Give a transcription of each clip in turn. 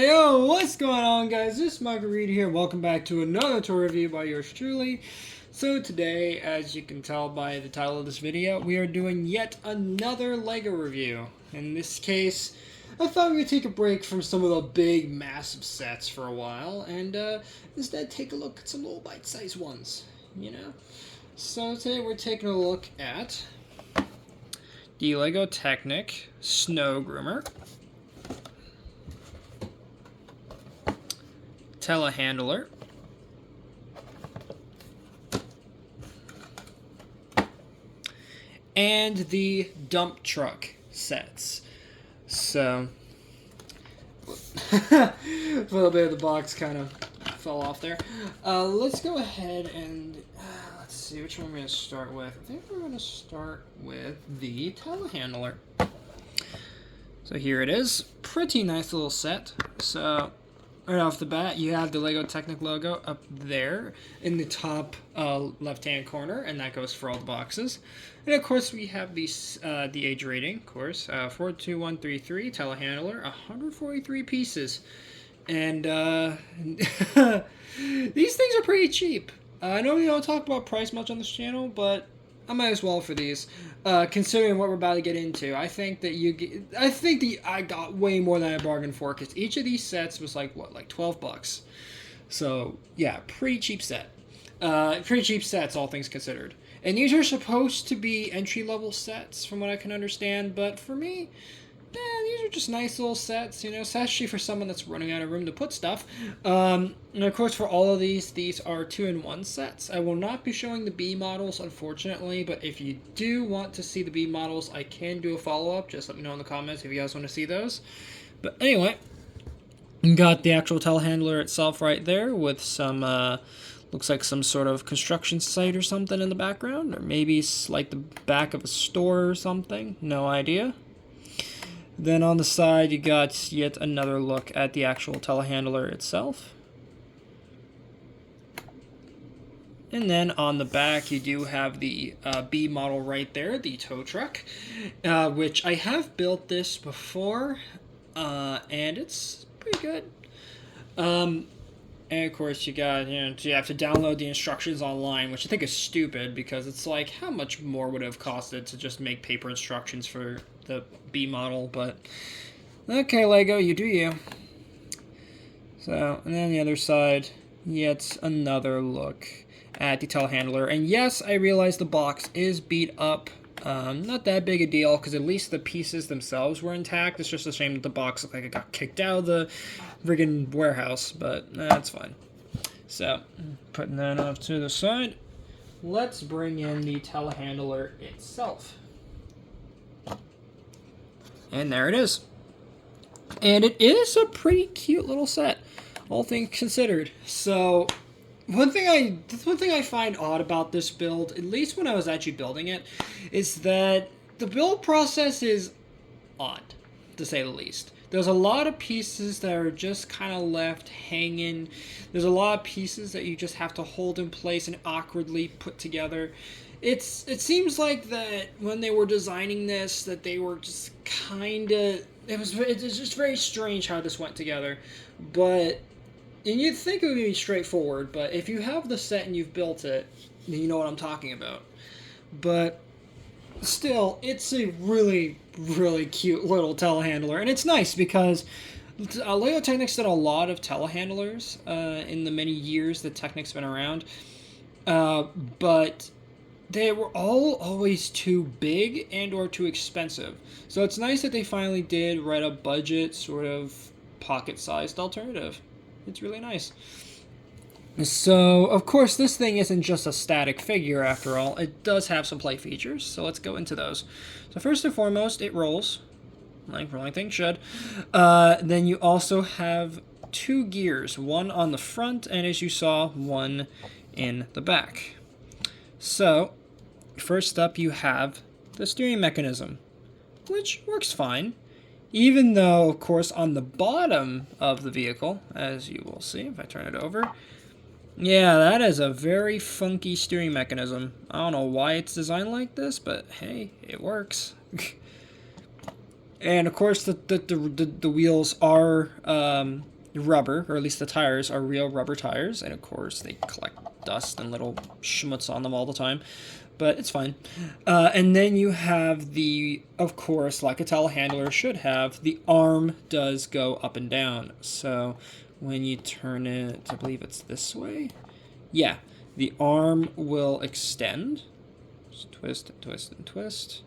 Hey yo, what's going on guys? This is Marguerite here. Welcome back to another toy review by yours truly. So today, as you can tell by the title of this video, we are doing yet another LEGO review. In this case, I thought we would take a break from some of the big, massive sets for a while, and instead take a look at some little bite-sized ones, you know? So today we're taking a look at the LEGO Technic Snowgroomer, Telehandler, and the dump truck sets. So, a little bit of the box kind of fell off there. Let's go ahead and let's see which one we're going to start with. I think we're going to start with the Telehandler. So here it is. Pretty nice little set. So, right off the bat, you have the LEGO Technic logo up there in the top left-hand corner, and that goes for all the boxes. And of course, we have these, the age rating, of course, 42133 Telehandler, 143 pieces. And these things are pretty cheap. I know we don't talk about price much on this channel, but I might as well for these, considering what we're about to get into. I think that I got way more than I bargained for, because each of these sets was like, what, like 12 bucks. So, yeah, pretty cheap set. Pretty cheap sets, all things considered. And these are supposed to be entry-level sets, from what I can understand, but for me, these are just nice little sets, you know, especially for someone that's running out of room to put stuff. And of course, for all of these are 2-in-1 sets. I will not be showing the B models, unfortunately, but if you do want to see the B models, I can do a follow-up. Just let me know in the comments if you guys want to see those. But anyway, you got the actual telehandler itself right there with some, looks like some sort of construction site or something in the background, or maybe it's like the back of a store or something. No idea. Then on the side, you got yet another look at the actual telehandler itself. And then on the back, you do have the B model right there, the tow truck, which I have built this before, and it's pretty good. And of course, you got, you have to download the instructions online, which I think is stupid, because it's like, how much more would it have costed to just make paper instructions for the B model? But okay, LEGO, you do you. So, and then the other side, yet another look at the telehandler. And yes, I realize the box is beat up. Not that big a deal, because at least the pieces themselves were intact. It's just a shame that the box looked like it got kicked out of the friggin' warehouse, but that's fine. So, putting that off to the side, let's bring in the telehandler itself. And there it is. And it is a pretty cute little set, all things considered. So, one thing I find odd about this build, at least when I was actually building it, is that the build process is odd, to say the least. There's a lot of pieces that are just kind of left hanging. There's a lot of pieces that you just have to hold in place and awkwardly put together. It seems like that when they were designing this, that they were just kind of... It's just very strange how this went together. But... And you'd think it would be straightforward, but if you have the set and you've built it, then you know what I'm talking about. But still, it's a really, really cute little telehandler. And it's nice because LEGO Technic's done a lot of telehandlers in the many years that Technic's been around. But they were all always too big and or too expensive. So it's nice that they finally did write a budget, sort of pocket-sized alternative. It's really nice. So, of course, this thing isn't just a static figure after all. It does have some play features, so let's go into those. So first and foremost, it rolls, like things should. Then you also have 2 gears, one on the front, and as you saw, one in the back. So, first up you have the steering mechanism, which works fine. Even though, of course, on the bottom of the vehicle, as you will see if I turn it over, yeah, that is a very funky steering mechanism. I don't know why it's designed like this, but hey, it works. And of course, the wheels are rubber, or at least the tires are real rubber tires, and of course they collect dust and little schmutz on them all the time, but it's fine. And then you have the, of course, like a telehandler should have, the arm does go up and down. So when you turn it, I believe it's this way. Yeah, the arm will extend. Just twist and twist and twist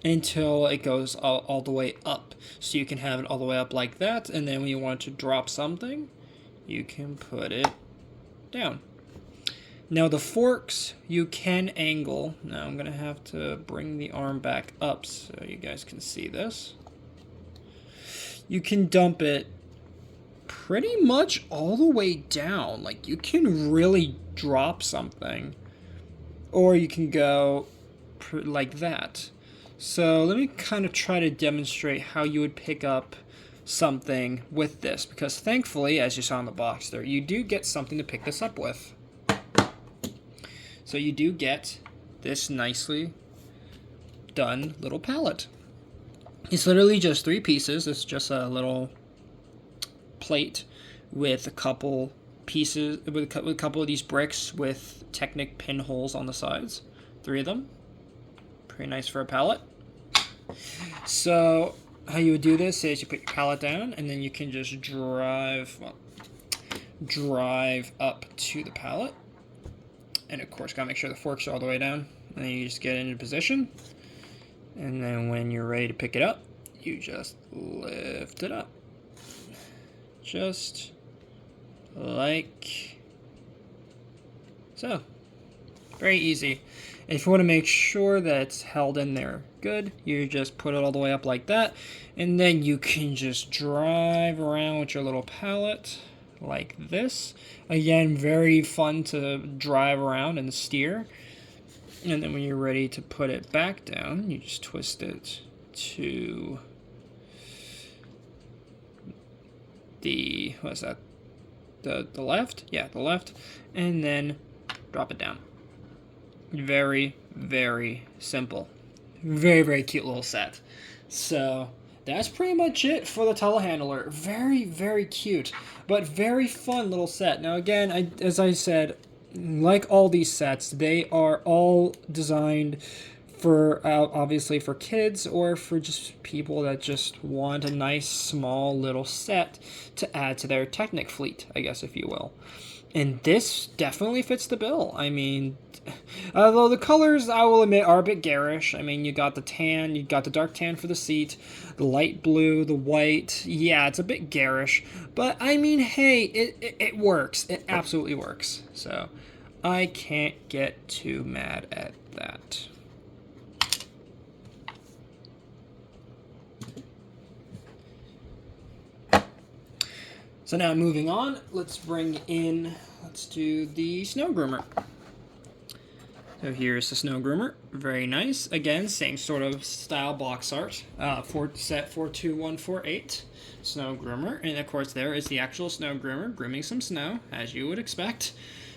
until it goes all the way up. So you can have it all the way up like that, and then when you want to drop something, you can put it down. Now the forks, you can angle. Now I'm going to have to bring the arm back up so you guys can see this. You can dump it pretty much all the way down. Like, you can really drop something. Or you can go like that. So let me kind of try to demonstrate how you would pick up something with this, because thankfully, as you saw in the box there, you do get something to pick this up with. So you do get this nicely done little pallet. It's literally just 3 pieces. It's just a little plate with a couple pieces, with a couple of these bricks with Technic pinholes on the sides. 3 of them. Pretty nice for a pallet. So how you would do this is you put your pallet down, and then you can just drive up to the pallet. And of course, gotta make sure the forks are all the way down. And then you just get into position. And then when you're ready to pick it up, you just lift it up. Just like so. Very easy. And if you want to make sure that it's held in there good, you just put it all the way up like that. And then you can just drive around with your little pallet like this. Again, very fun to drive around and steer. And then when you're ready to put it back down, you just twist it to the, what's that? The left? Yeah, the left. And then drop it down. Very, very simple. Very, very cute little set. So that's pretty much it for the Telehandler. Very, very cute, but very fun little set. Now again, as I said, like all these sets, they are all designed for, obviously for kids, or for just people that just want a nice small little set to add to their Technic fleet, I guess, if you will. And this definitely fits the bill. I mean, although the colors, I will admit, are a bit garish. I mean, you got the tan, you got the dark tan for the seat, the light blue, the white. Yeah, it's a bit garish. But, I mean, hey, it works. It absolutely works. So, I can't get too mad at that. So now moving on, let's do the Snowgroomer. So here's the Snowgroomer, very nice. Again, same sort of style box art, for set 42148 Snowgroomer. And of course there is the actual Snowgroomer grooming some snow, as you would expect.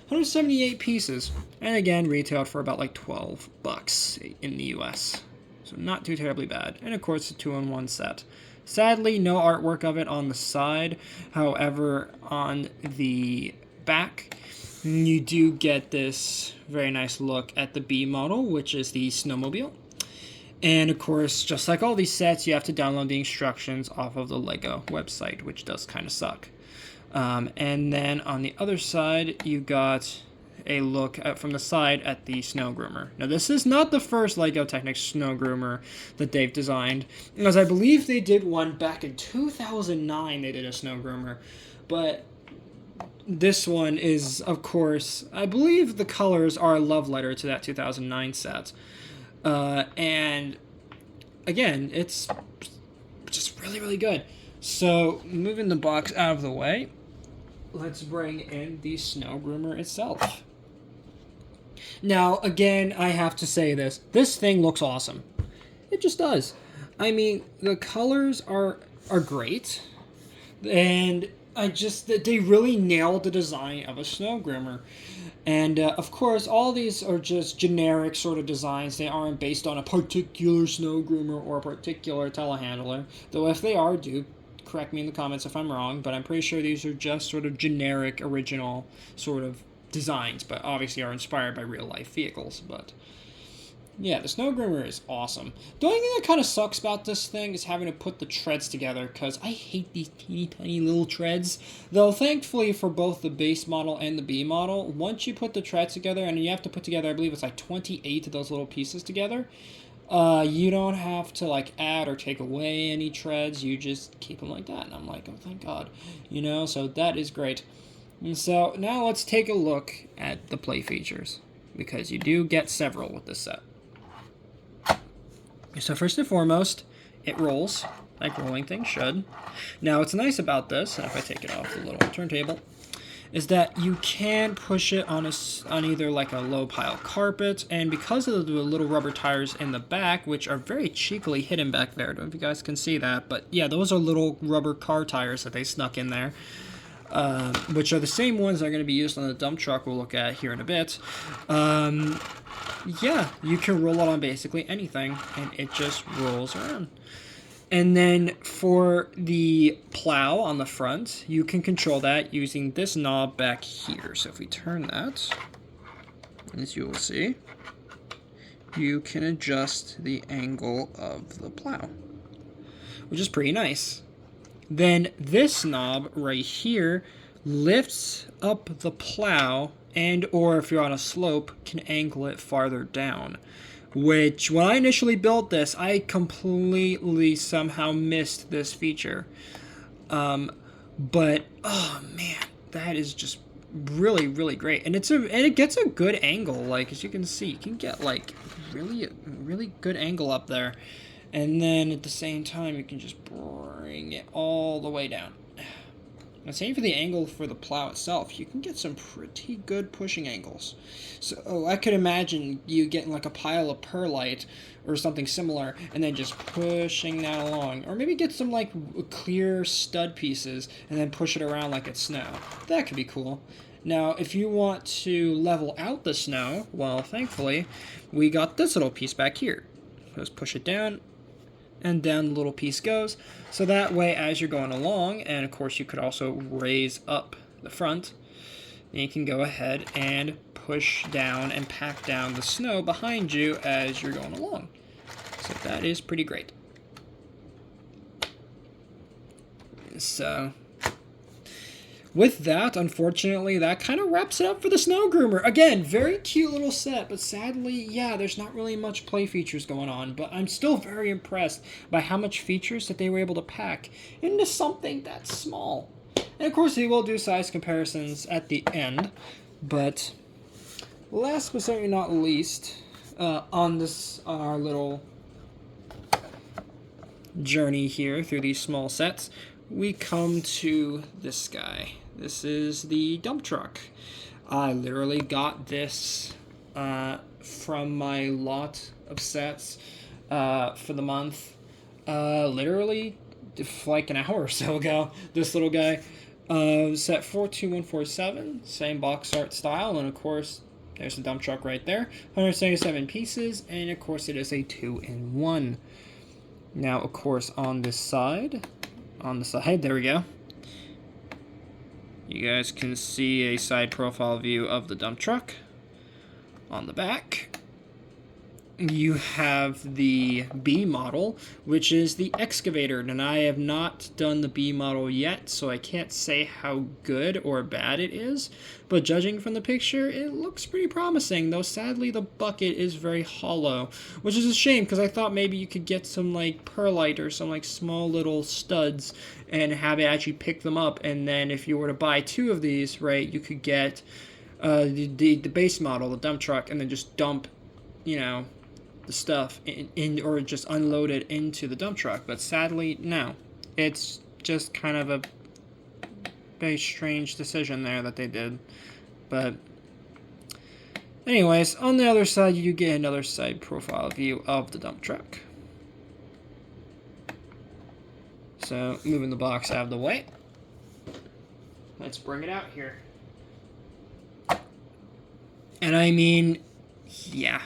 178 pieces, and again retailed for about like $12 in the US. So not too terribly bad. And of course a 2-in-1 set. Sadly, no artwork of it on the side. However, on the back, you do get this very nice look at the B model, which is the snowmobile. And of course, just like all these sets, you have to download the instructions off of the LEGO website, which does kind of suck. And then on the other side, you got a look from the side at the Snowgroomer. Now, this is not the first LEGO Technic Snowgroomer that they've designed, because I believe they did one back in 2009. They did a Snowgroomer, but this one is, of course, I believe the colors are a love letter to that 2009 set. And again, it's just really, really good. So, moving the box out of the way, let's bring in the Snowgroomer itself. Now, again, I have to say this. This thing looks awesome. It just does. I mean, the colors are great. And they really nailed the design of a Snowgroomer. And, of course, all these are just generic sort of designs. They aren't based on a particular Snowgroomer or a particular Telehandler. Though if they are, do correct me in the comments if I'm wrong, but I'm pretty sure these are just sort of generic, original sort of designs, but obviously are inspired by real-life vehicles. But yeah, the Snowgroomer is awesome. The only thing that kind of sucks about this thing is having to put the treads together, because I hate these teeny tiny little treads. Though thankfully for both the base model and the B model, once you put the treads together, and you have to put together, I believe it's like 28 of those little pieces together, you don't have to like add or take away any treads. You just keep them like that, and I'm like, oh, thank God, you know. So that is great. And so now let's take a look at the play features, because you do get several with this set. So first and foremost, it rolls like rolling things should. Now what's nice about this, and if I take it off the little turntable, is that you can push it on either like a low pile carpet, and because of the little rubber tires in the back, which are very cheekily hidden back there, I don't know if you guys can see that, but yeah, those are little rubber car tires that they snuck in there, which are the same ones that are going to be used on the dump truck we'll look at here in a bit. Yeah, you can roll it on basically anything, and it just rolls around. And then for the plow on the front, you can control that using this knob back here. So if we turn that, as you will see, you can adjust the angle of the plow, which is pretty nice. Then this knob right here lifts up the plow, and or if you're on a slope, can angle it farther down. Which, when I initially built this, I completely somehow missed this feature. But, oh man, that is just really, really great. And it gets a good angle, like, as you can see, you can get, like, really good angle up there. And then, at the same time, you can just bring it all the way down. And same for the angle for the plow itself. You can get some pretty good pushing angles. So I could imagine you getting like a pile of perlite or something similar and then just pushing that along. Or maybe get some like clear stud pieces and then push it around like it's snow. That could be cool. Now, if you want to level out the snow, well, thankfully, we got this little piece back here. Just push it down, and down the little piece goes. So that way, as you're going along, and of course you could also raise up the front, and you can go ahead and push down and pack down the snow behind you as you're going along. So that is pretty great. So with that, unfortunately, that kind of wraps it up for the Snowgroomer. Again, very cute little set, but sadly, yeah, there's not really much play features going on, but I'm still very impressed by how much features that they were able to pack into something that's small. And of course, they will do size comparisons at the end, but last but certainly not least, on our little journey here through these small sets, we come to this guy. This is the dump truck. I literally got this from my lot of sets for the month, literally like an hour or so ago. This little guy, set 42147, same box art style, and of course, there's the dump truck right there. 177 pieces, and of course, it is a 2-in-1. Now, of course, on the side, there we go. You guys can see a side profile view of the dump truck. On the back, you have the B model, which is the excavator. And I have not done the B model yet, so I can't say how good or bad it is. But judging from the picture, it looks pretty promising, though sadly the bucket is very hollow, which is a shame because I thought maybe you could get some like perlite or some like small little studs and have it actually pick them up, and then if you were to buy 2 of these, right, you could get the base model, the dump truck, and then just dump, you know, the stuff in or just unload it into the dump truck. But sadly, no. It's just kind of a very strange decision there that they did. But anyways, on the other side, you get another side profile view of the dump truck. So, moving the box out of the way, let's bring it out here. And I mean, yeah,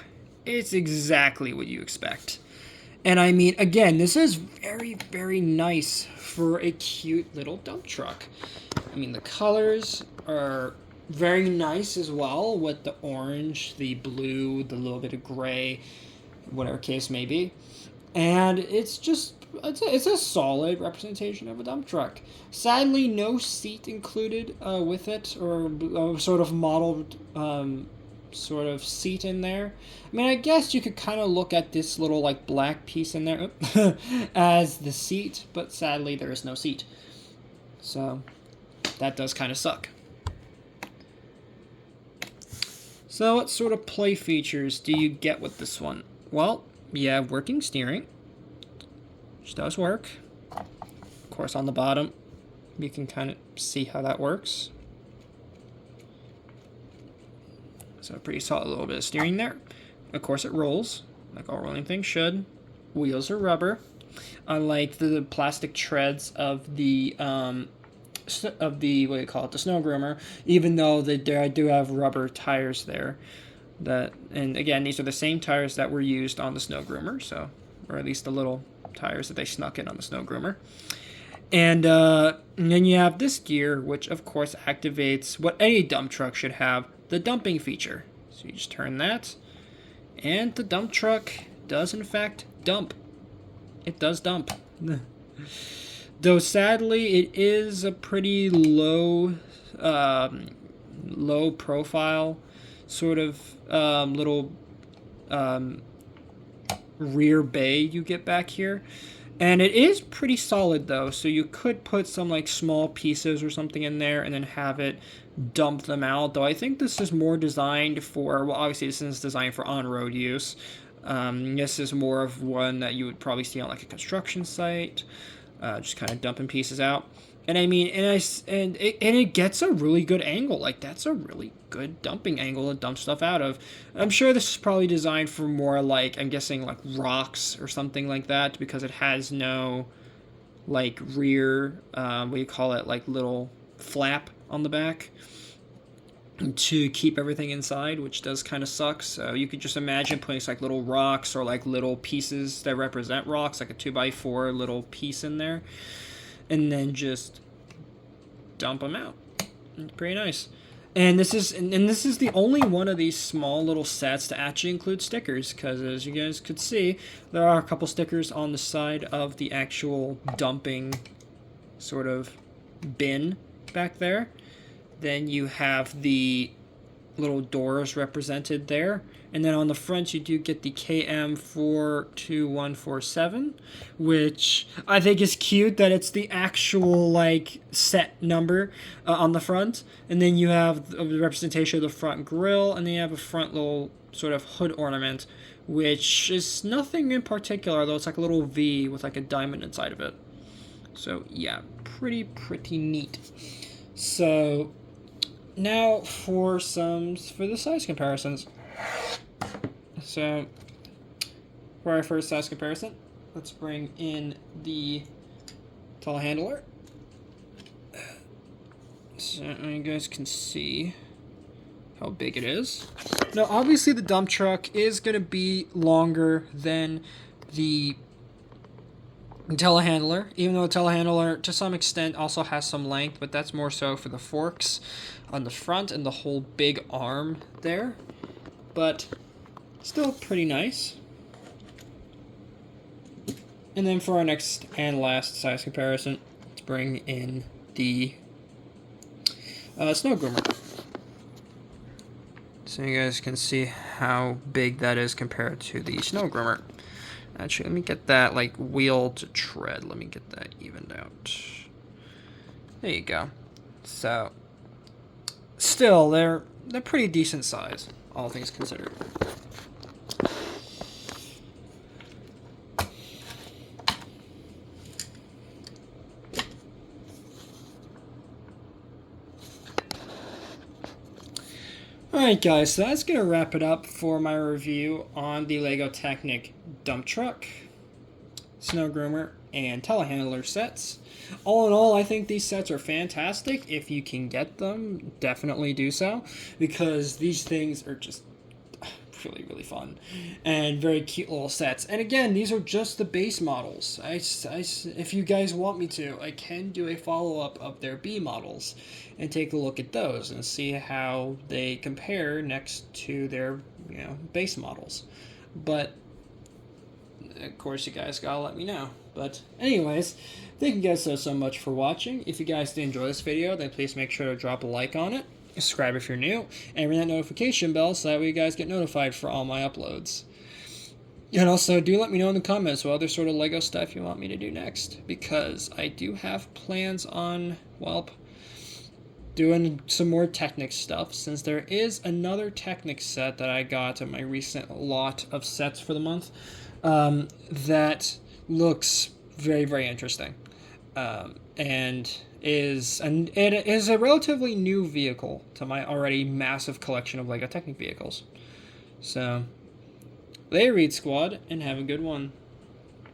it's exactly what you expect. And I mean, again, this is very, very nice for a cute little dump truck. I mean, the colors are very nice as well, with the orange, the blue, the little bit of gray, whatever case may be. And it's just, it's a solid representation of a dump truck. Sadly, no seat included with it, or sort of modeled sort of seat in there. I mean, I guess you could kind of look at this little like black piece in there as the seat, but sadly there is no seat. So that does kind of suck. So what sort of play features do you get with this one? Well, you have working steering, which does work. Of course, on the bottom, you can kind of see how that works. So pretty solid little bit of steering there. Of course, it rolls, like all rolling things should. Wheels are rubber, unlike the plastic treads of the what do you call it, the Snowgroomer. Even though I do have rubber tires there. And again, these are the same tires that were used on the Snowgroomer, so, or at least the little tires that they snuck in on the Snowgroomer. And then you have this gear, which of course activates what any dump truck should have, the dumping feature. So you just turn that, and the dump truck does in fact dump. It does dump. Though sadly, it is a pretty low profile sort of little rear bay you get back here. And it is pretty solid though, so you could put some like small pieces or something in there and then have it dump them out. Though I think this is more designed for, well, obviously this is designed for on-road use. This is more of one that you would probably see on like a construction site, just kind of dumping pieces out. And I mean, and it gets a really good angle. Like, that's a really good dumping angle to dump stuff out of. I'm sure this is probably designed for more like, I'm guessing like rocks or something like that, because it has no like rear, what do you call it, like little flap on the back to keep everything inside, which does kind of suck. So you could just imagine putting like little rocks or like little pieces that represent rocks, like a 2x4 little piece in there, and then just dump them out. It's pretty nice. And this is the only one of these small little sets to actually include stickers, because as you guys could see, there are a couple stickers on the side of the actual dumping sort of bin back there. Then you have the little doors represented there. And then on the front, you do get the KM42147, which I think is cute that it's the actual like set number on the front. And then you have the representation of the front grille, and then you have a front little sort of hood ornament, which is nothing in particular, though it's like a little V with like a diamond inside of it. So yeah, pretty neat. So now for the size comparisons. So for our first size comparison, let's bring in the Telehandler. So you guys can see how big it is. Now obviously the dump truck is going to be longer than the Telehandler, even though the Telehandler to some extent also has some length, but that's more so for the forks on the front and the whole big arm there. But still pretty nice. And then for our next and last size comparison, let's bring in the Snowgroomer. So you guys can see how big that is compared to the Snowgroomer. Actually, let me get that like wheel to tread. Let me get that evened out. There you go. So still, they're pretty decent size, all things considered. Alright guys, so that's going to wrap it up for my review on the LEGO Technic dump truck, Snowgroomer, and Telehandler sets. All in all, I think these sets are fantastic. If you can get them, definitely do so, because these things are just really, really fun and very cute little sets. And again, these are just the base models. If you guys want me to, I can do a follow-up of their B models and take a look at those and see how they compare next to their, base models. But of course, you guys gotta let me know. But anyways, thank you guys so much for watching. If you guys did enjoy this video, then please make sure to drop a like on it, subscribe if you're new, and ring that notification bell so that way you guys get notified for all my uploads. And also, do let me know in the comments what other sort of LEGO stuff you want me to do next, because I do have plans on, well, doing some more Technic stuff, since there is another Technic set that I got in my recent lot of sets for the month that looks very, very interesting. And it is a relatively new vehicle to my already massive collection of LEGO Technic vehicles. So, later, Read Squad, and have a good one.